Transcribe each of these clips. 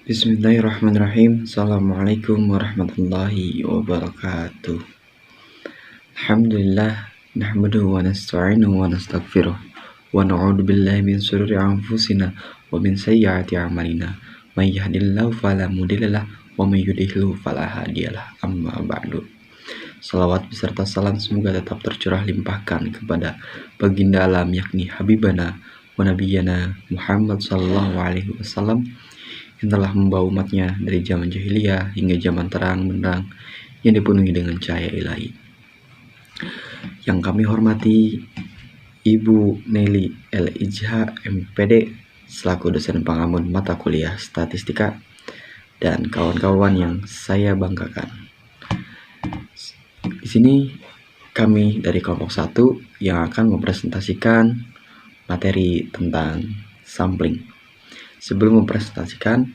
Bismillahirrahmanirrahim. Assalamualaikum warahmatullahi wabarakatuh. Alhamdulillah, nahmaduhu wa nasta'inuhu wa nastaghfiruh wa na'udzu billahi min shururi anfusina wa min sayyiati a'malina. May yahdihillahu fala mudhillalah wa may yudhlil fala hadiyalah. Amma ba'du. Salawat beserta salam semoga tetap tercurah limpahkan kepada baginda alam yakni Habibana wa Nabiyana Muhammad sallallahu alaihi wasallam yang telah membawa umatnya dari zaman jahiliyah hingga zaman terang benderang yang dipenuhi dengan cahaya ilahi. Yang kami hormati Ibu Nelly L. Ijha MPD selaku dosen pengamun mata kuliah statistika dan kawan-kawan yang saya banggakan. Di sini kami dari kelompok 1 yang akan mempresentasikan materi tentang sampling. Sebelum mempresentasikan,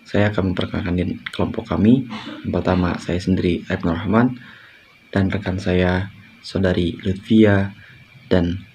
saya akan memperkenalkan kelompok kami. Yang pertama, saya sendiri Ibnu Rahman dan rekan saya Saudari Lutfia dan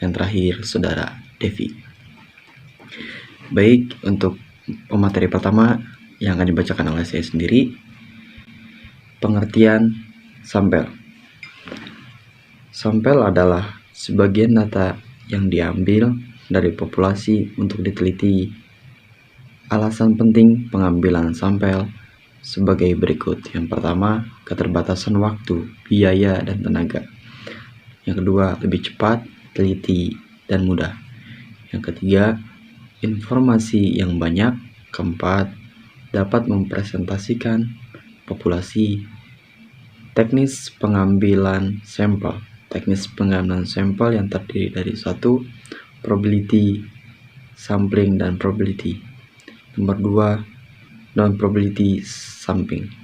yang terakhir Saudara Devi. Baik, untuk pemateri pertama yang akan dibacakan oleh saya sendiri, pengertian sampel. Sampel adalah sebagian data yang diambil dari populasi untuk diteliti. Alasan penting pengambilan sampel sebagai berikut. Yang pertama, keterbatasan waktu, biaya, dan tenaga. Yang kedua, lebih cepat, teliti, dan mudah. Yang ketiga, informasi yang banyak. Keempat, dapat mempresentasikan populasi. Teknis pengambilan sampel. Teknis pengambilan sampel yang terdiri dari 1. Probability sampling dan probability. Nomor 2, non-probability sampling.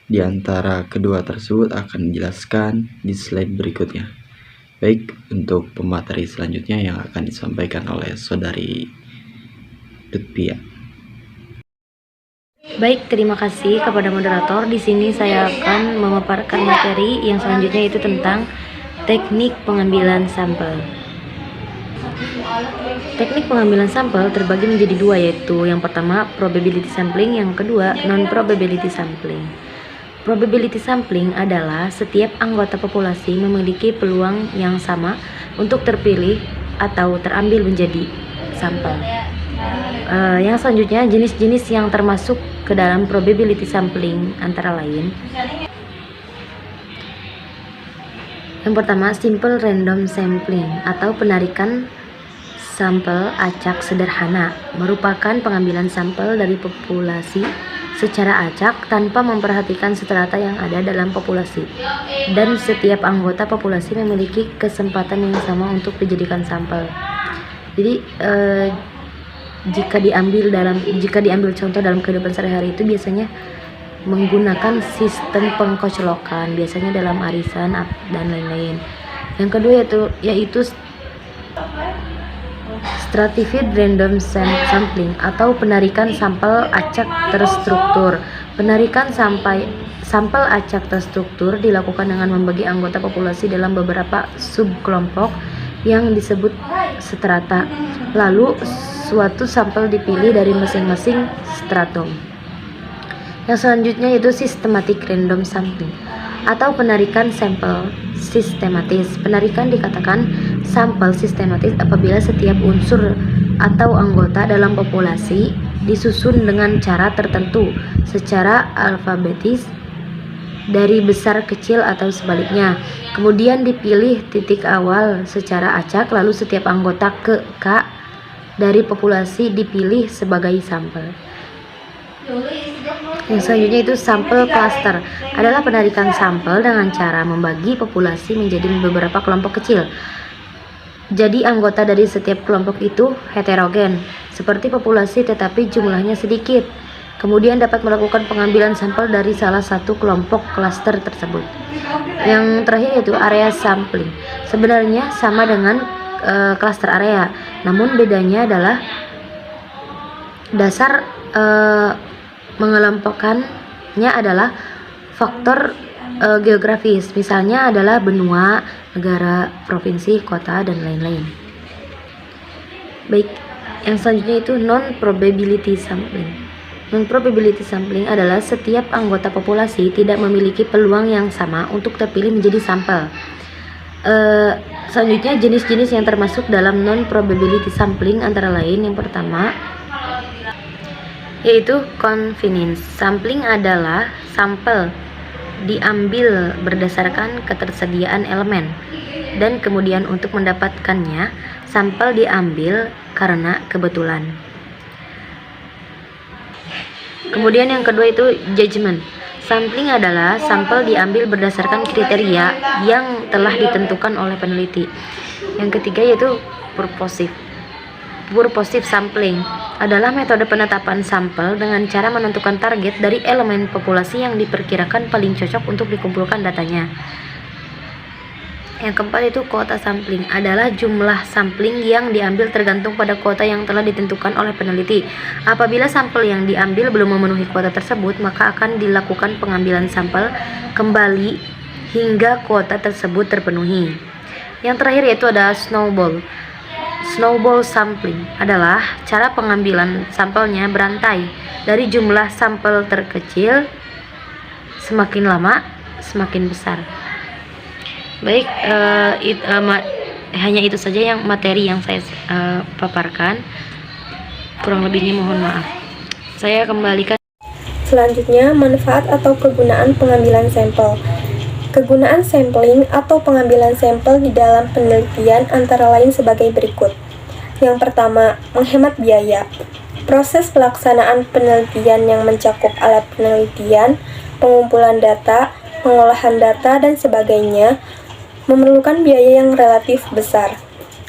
Di antara kedua tersebut akan dijelaskan di slide berikutnya. Baik, untuk pemateri selanjutnya yang akan disampaikan oleh Saudari Lutfia. Baik, terima kasih kepada moderator. Di sini saya akan memaparkan materi yang selanjutnya, yaitu tentang teknik pengambilan sampel. Teknik pengambilan sampel terbagi menjadi 2, yaitu yang pertama probability sampling, yang kedua non-probability sampling. Probability sampling adalah setiap anggota populasi memiliki peluang yang sama untuk terpilih atau terambil menjadi sampel. Yang selanjutnya, jenis-jenis yang termasuk ke dalam probability sampling antara lain: yang pertama, simple random sampling atau penarikan sampel acak sederhana, merupakan pengambilan sampel dari populasi secara acak tanpa memperhatikan strata yang ada dalam populasi, dan setiap anggota populasi memiliki kesempatan yang sama untuk dijadikan sampel. Jadi jika diambil contoh dalam kehidupan sehari-hari itu biasanya menggunakan sistem pengkoclokan, biasanya dalam arisan dan lain-lain. Yang kedua yaitu stratified random sampling atau penarikan sampel acak terstruktur. Penarikan sampel acak terstruktur dilakukan dengan membagi anggota populasi dalam beberapa subkelompok yang disebut strata. Lalu suatu sampel dipilih dari masing-masing stratum. Yang selanjutnya yaitu systematic random sampling atau penarikan sampel sistematis. Penarikan dikatakan sampel sistematis apabila setiap unsur atau anggota dalam populasi disusun dengan cara tertentu secara alfabetis dari besar kecil atau sebaliknya. Kemudian dipilih titik awal secara acak, lalu setiap anggota K dari populasi dipilih sebagai sampel. Yang selanjutnya itu sampel cluster, adalah penarikan sampel dengan cara membagi populasi menjadi beberapa kelompok kecil. Jadi anggota dari setiap kelompok itu heterogen, seperti populasi tetapi jumlahnya sedikit. Kemudian dapat melakukan pengambilan sampel dari salah satu kelompok klaster tersebut. Yang terakhir yaitu area sampling. Sebenarnya sama dengan klaster area, namun bedanya adalah dasar mengelompokkannya adalah faktor geografis, misalnya adalah benua, negara, provinsi, kota, dan lain-lain. Baik, Yang selanjutnya itu non-probability sampling. Non-probability sampling adalah setiap anggota populasi tidak memiliki peluang yang sama untuk terpilih menjadi sampel. Selanjutnya jenis-jenis yang termasuk dalam non-probability sampling antara lain yang pertama yaitu convenience sampling adalah sampel diambil berdasarkan ketersediaan elemen dan kemudian untuk mendapatkannya sampel diambil karena kebetulan. Kemudian yang kedua itu judgment. Sampling adalah sampel diambil berdasarkan kriteria yang telah ditentukan oleh peneliti. Yang ketiga yaitu purposive. Purposive sampling adalah metode penetapan sampel dengan cara menentukan target dari elemen populasi yang diperkirakan paling cocok untuk dikumpulkan datanya. Yang keempat itu kuota sampling adalah jumlah sampling yang diambil tergantung pada kuota yang telah ditentukan oleh peneliti. Apabila sampel yang diambil belum memenuhi kuota tersebut, maka akan dilakukan pengambilan sampel kembali hingga kuota tersebut terpenuhi. Yang terakhir yaitu ada snowball. Snowball sampling adalah cara pengambilan sampelnya berantai dari jumlah sampel terkecil, semakin lama semakin besar. Baik, hanya itu saja yang materi yang saya paparkan. Kurang lebihnya mohon maaf. Saya kembalikan. Selanjutnya, manfaat atau kegunaan pengambilan sampel. Kegunaan sampling atau pengambilan sampel di dalam penelitian antara lain sebagai berikut. Yang pertama, menghemat biaya. Proses pelaksanaan penelitian yang mencakup alat penelitian, pengumpulan data, pengolahan data, dan sebagainya memerlukan biaya yang relatif besar.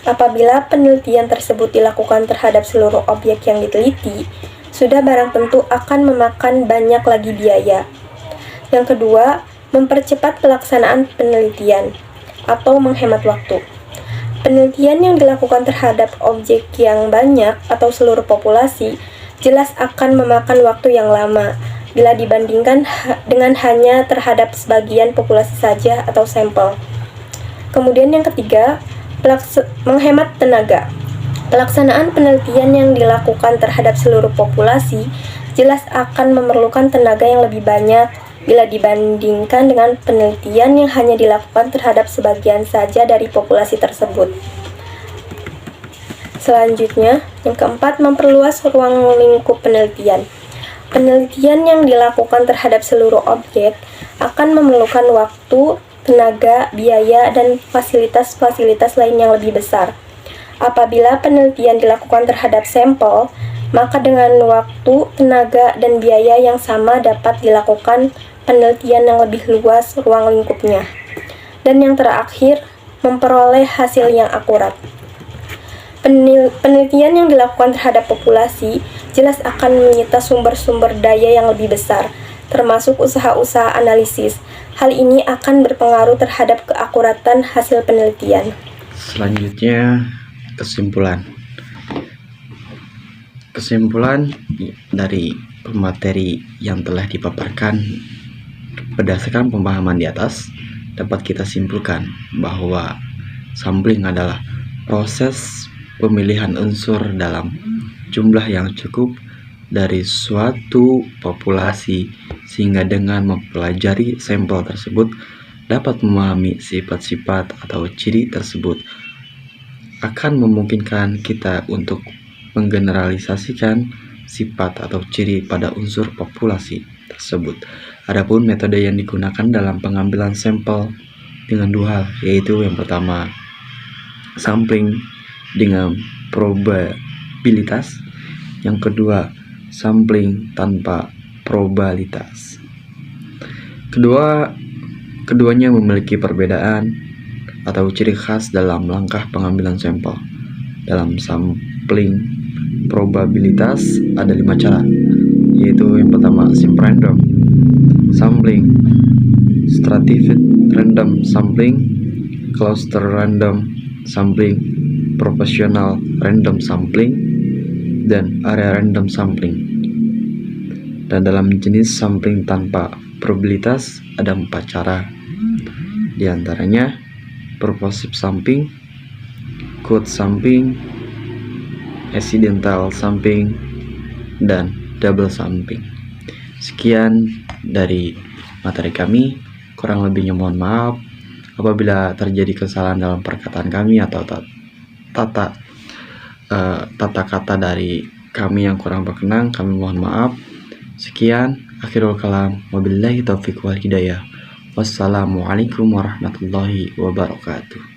Apabila penelitian tersebut dilakukan terhadap seluruh objek yang diteliti, sudah barang tentu akan memakan banyak lagi biaya. Yang kedua, mempercepat pelaksanaan penelitian atau menghemat waktu. Penelitian yang dilakukan terhadap objek yang banyak atau seluruh populasi jelas akan memakan waktu yang lama bila dibandingkan dengan hanya terhadap sebagian populasi saja atau sampel. Kemudian yang ketiga, menghemat tenaga. Pelaksanaan penelitian yang dilakukan terhadap seluruh populasi jelas akan memerlukan tenaga yang lebih banyak bila dibandingkan dengan penelitian yang hanya dilakukan terhadap sebagian saja dari populasi tersebut. Selanjutnya, yang keempat, memperluas ruang lingkup penelitian. Penelitian yang dilakukan terhadap seluruh objek akan memerlukan waktu, tenaga, biaya, dan fasilitas-fasilitas lain yang lebih besar. Apabila penelitian dilakukan terhadap sampel, maka dengan waktu, tenaga, dan biaya yang sama dapat dilakukan penelitian yang lebih luas ruang lingkupnya. Dan yang terakhir, memperoleh hasil yang akurat. Penelitian yang dilakukan terhadap populasi jelas akan menyita sumber-sumber daya yang lebih besar, termasuk usaha-usaha analisis. Hal ini akan berpengaruh terhadap keakuratan hasil penelitian. Selanjutnya, kesimpulan. Kesimpulan dari materi yang telah dipaparkan berdasarkan pemahaman di atas dapat kita simpulkan bahwa sampling adalah proses pemilihan unsur dalam jumlah yang cukup dari suatu populasi sehingga dengan mempelajari sampel tersebut dapat memahami sifat-sifat atau ciri tersebut akan memungkinkan kita untuk menggeneralisasikan sifat atau ciri pada unsur populasi tersebut. Adapun metode yang digunakan dalam pengambilan sampel dengan dua hal, yaitu yang pertama sampling dengan probabilitas, yang kedua sampling tanpa probabilitas. Keduanya memiliki perbedaan atau ciri khas dalam langkah pengambilan sampel. Dalam sampling probabilitas ada 5 cara, yaitu yang pertama simple random sampling, stratified random sampling, cluster random sampling, proportional random sampling, dan area random sampling. Dan dalam jenis sampling tanpa probabilitas ada 4 cara, di antaranya purposive sampling, code sampling, accidental sampling, dan double sampling. Sekian dari materi kami, kurang lebihnya mohon maaf apabila terjadi kesalahan dalam perkataan kami atau tata kata dari kami yang kurang berkenan, kami mohon maaf. Sekian, akhirul kalam, wabillahi taufiq wal hidayah. Wassalamualaikum warahmatullahi wabarakatuh.